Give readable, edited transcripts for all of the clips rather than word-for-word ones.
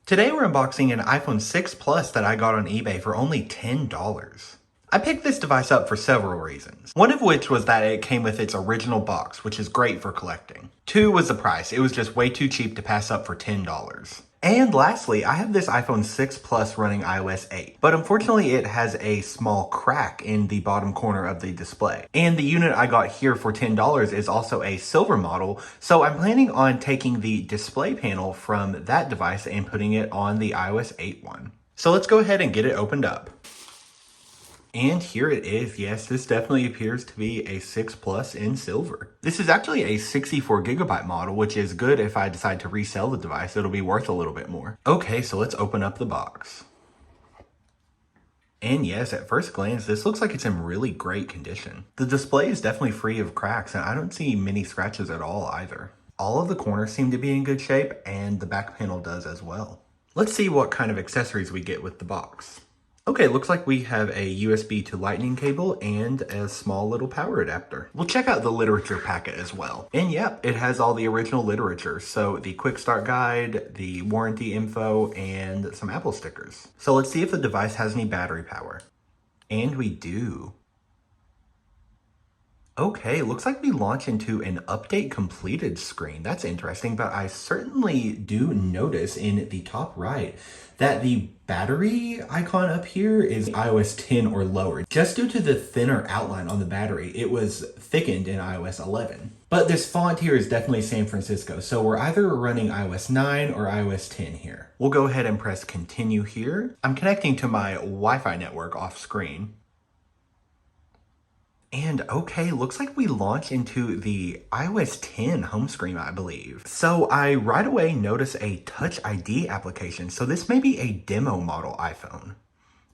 Today we're unboxing an iPhone 6 Plus that I got on eBay for only $10. I picked this device up for several reasons. One of which was that it came with its original box, which is great for collecting. Two was the price. It was just way too cheap to pass up for $10. And lastly, I have this iPhone 6 Plus running iOS 8, but unfortunately it has a small crack in the bottom corner of the display. And the unit I got here for $10 is also a silver model, so I'm planning on taking the display panel from that device and putting it on the iOS 8 one. So let's go ahead and get it opened up. And here it is. Yes, this definitely appears to be a 6 Plus in silver. This is actually a 64GB model, which is good if I decide to resell the device. It'll be worth a little bit more. Okay, so let's open up the box. And yes, at first glance, this looks like it's in really great condition. The display is definitely free of cracks, and I don't see many scratches at all either. All of the corners seem to be in good shape, and the back panel does as well. Let's see what kind of accessories we get with the box. Okay, looks like we have a USB to Lightning cable and a small little power adapter. We'll check out the literature packet as well. And yep, it has all the original literature. So the quick start guide, the warranty info, and some Apple stickers. So let's see if the device has any battery power. And we do. Okay, looks like we launch into an update completed screen. That's interesting, but I certainly do notice in the top right that the battery icon up here is iOS 10 or lower. Just due to the thinner outline on the battery, it was thickened in iOS 11. But this font here is definitely San Francisco, so we're either running iOS 9 or iOS 10 here. We'll go ahead and press continue here. I'm connecting to my Wi-Fi network off screen. And okay, looks like we launch into the iOS 10 home screen, I believe. So I right away notice a Touch ID application. So this may be a demo model iPhone.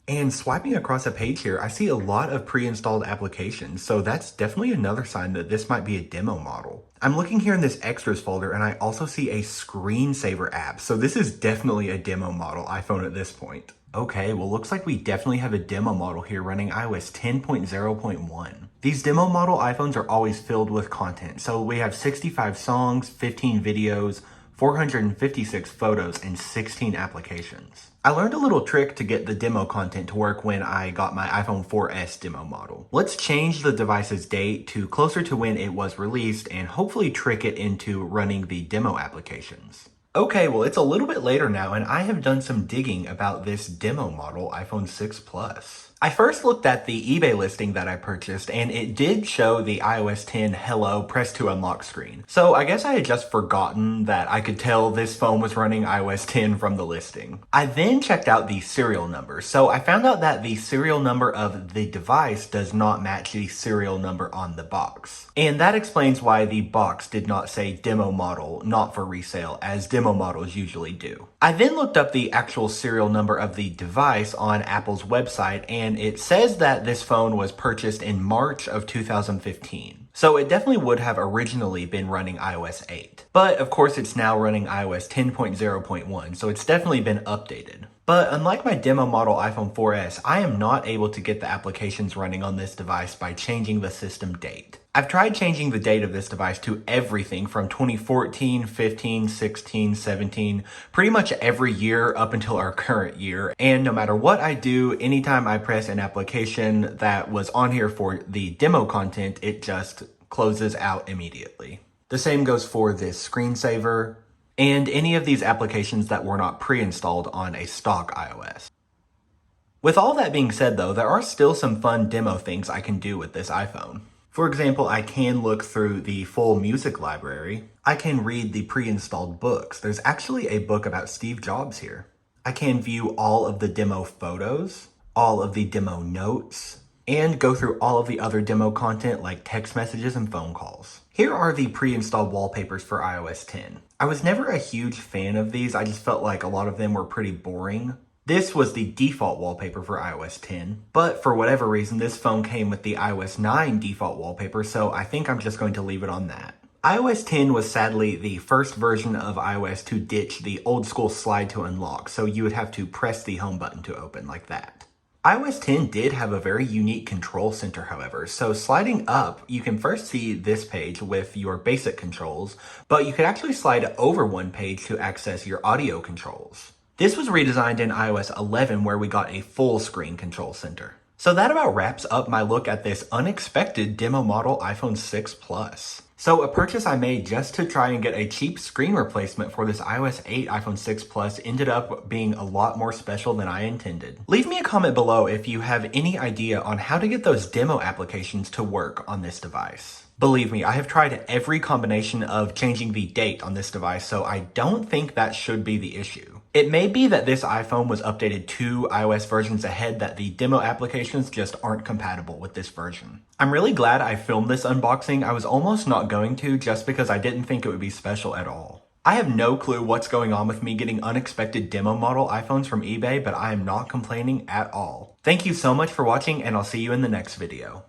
And swiping across a page here, I see a lot of pre-installed applications. So that's definitely another sign that this might be a demo model. I'm looking here in this extras folder and I also see a screensaver app. So this is definitely a demo model iPhone at this point. Okay, well looks like we definitely have a demo model here running iOS 10.0.1. These demo model iPhones are always filled with content. So we have 65 songs, 15 videos, 456 photos, and 16 applications. I learned a little trick to get the demo content to work when I got my iPhone 4S demo model. Let's change the device's date to closer to when it was released and hopefully trick it into running the demo applications. Okay, well it's a little bit later now and I have done some digging about this demo model iPhone 6 Plus. I first looked at the eBay listing that I purchased and it did show the iOS 10 Hello Press to Unlock screen. So I guess I had just forgotten that I could tell this phone was running iOS 10 from the listing. I then checked out the serial number. So I found out that the serial number of the device does not match the serial number on the box. And that explains why the box did not say demo model, not for resale, as demo models usually do. I then looked up the actual serial number of the device on Apple's website and it says that this phone was purchased in March of 2015. So it definitely would have originally been running iOS 8. But of course it's now running iOS 10.0.1, so it's definitely been updated. But unlike my demo model iPhone 4S, I am not able to get the applications running on this device by changing the system date. I've tried changing the date of this device to everything from 2014, 15, 16, 17, pretty much every year up until our current year. And no matter what I do, anytime I press an application that was on here for the demo content, it just closes out immediately. The same goes for this screensaver and any of these applications that were not pre-installed on a stock iOS. With all that being said though, there are still some fun demo things I can do with this iPhone. For example, I can look through the full music library. I can read the pre-installed books. There's actually a book about Steve Jobs here. I can view all of the demo photos, all of the demo notes, and go through all of the other demo content like text messages and phone calls. Here are the pre-installed wallpapers for iOS 10. I was never a huge fan of these. I just felt like a lot of them were pretty boring. This was the default wallpaper for iOS 10, but for whatever reason, this phone came with the iOS 9 default wallpaper, so I think I'm just going to leave it on that. iOS 10 was sadly the first version of iOS to ditch the old school slide to unlock, so you would have to press the home button to open like that. iOS 10 did have a very unique control center, however, so sliding up, you can first see this page with your basic controls, but you could actually slide over one page to access your audio controls. This was redesigned in iOS 11 where we got a full screen control center. So that about wraps up my look at this unexpected demo model iPhone 6 Plus. So a purchase I made just to try and get a cheap screen replacement for this iOS 8 iPhone 6 Plus ended up being a lot more special than I intended. Leave me a comment below if you have any idea on how to get those demo applications to work on this device. Believe me, I have tried every combination of changing the date on this device, so I don't think that should be the issue. It may be that this iPhone was updated 2 iOS versions ahead that the demo applications just aren't compatible with this version. I'm really glad I filmed this unboxing. I was almost not going to just because I didn't think it would be special at all. I have no clue what's going on with me getting unexpected demo model iPhones from eBay, but I am not complaining at all. Thank you so much for watching, and I'll see you in the next video.